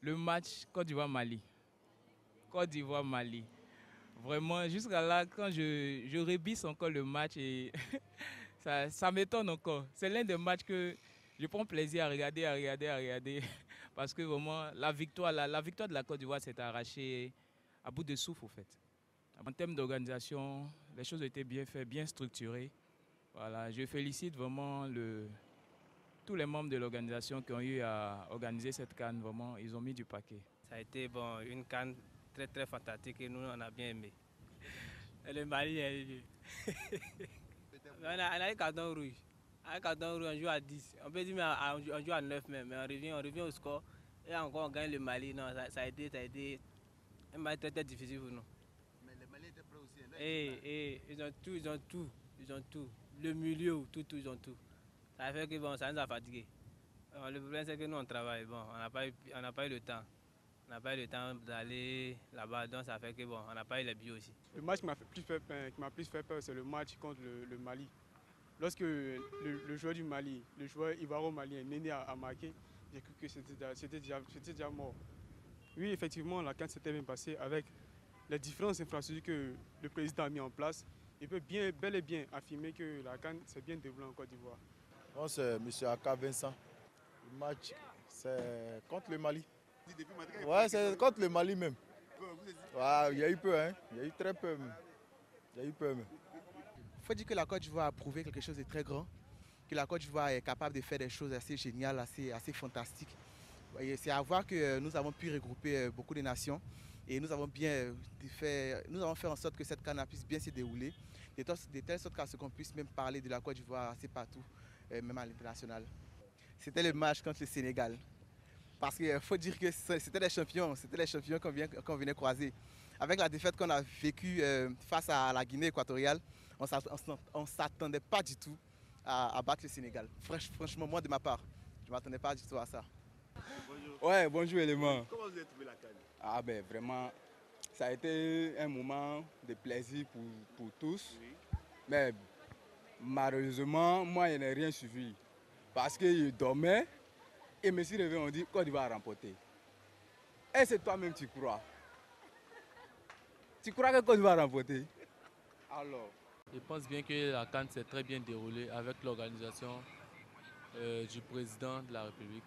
Le match Côte d'Ivoire-Mali. Côte d'Ivoire-Mali. Vraiment, jusqu'à là, quand je rebisse encore le match, et ça m'étonne encore. C'est l'un des matchs que je prends plaisir à regarder. Parce que vraiment, la victoire de la Côte d'Ivoire s'est arrachée à bout de souffle, au fait. En termes d'organisation, les choses ont été bien faites, bien structurées. Voilà, je félicite vraiment tous les membres de l'organisation qui ont eu à organiser cette CAN. Vraiment, ils ont mis du paquet. Ça a été une CAN très très fantastique et nous on a bien aimé. Et le Mali est arrivé. On a un carton rouge. Un carton rouge, on joue à 10. On peut dire mais on joue à 9 même, mais on revient au score. Et encore on gagne le Mali. Non, ça a été un match très très difficile pour nous. Mais les Maliens étaient prêts aussi. Ils ont tout. Le milieu, tout, ils ont tout. Ça fait que ça nous a fatigués. Le problème c'est que nous on travaille, on n'a pas eu le temps. On n'a pas eu le temps d'aller là-bas, donc ça fait que on n'a pas eu les billets aussi. Le match qui m'a plus fait peur, c'est le match contre le Mali. Lorsque le joueur du Mali, le joueur ivoiro-malien, Néné a marqué, j'ai cru que c'était déjà mort. Oui, effectivement, la CAN s'était bien passée avec les différentes infrastructures que le président a mis en place. Il peut bel et bien affirmer que la CAN s'est bien déroulée en Côte d'Ivoire. Moi, c'est M. Aka Vincent. Le match, c'est contre le Mali. Ouais, c'est contre le Mali même. Ouais, il y a eu peu, hein. Il y a eu très peu. Il y a eu peu. Il faut dire que la Côte d'Ivoire a prouvé quelque chose de très grand, que la Côte d'Ivoire est capable de faire des choses assez géniales, assez fantastiques. C'est à voir que nous avons pu regrouper beaucoup de nations et nous avons fait en sorte que cette CAN puisse bien se dérouler, de telle sorte qu'à ce qu'on puisse même parler de la Côte d'Ivoire assez partout, même à l'international. C'était le match contre le Sénégal. Parce qu'il faut dire que c'était les champions qu'on venait croiser. Avec la défaite qu'on a vécue face à la Guinée équatoriale, on ne s'attendait pas du tout à battre le Sénégal. Franchement, moi de ma part, je ne m'attendais pas du tout à ça. Bonjour. Ouais, bonjour Élément. Comment vous avez trouvé la CAN? Ah ben vraiment, ça a été un moment de plaisir pour tous. Oui. Mais malheureusement, moi je n'ai rien suivi. Parce que je dormais et me suis réveillé, on dit Côte d'Ivoire a remporté. Et c'est toi-même tu crois. Tu crois que Côte d'Ivoire a remporté? Alors. Je pense bien que la CAN s'est très bien déroulée avec l'organisation du président de la République.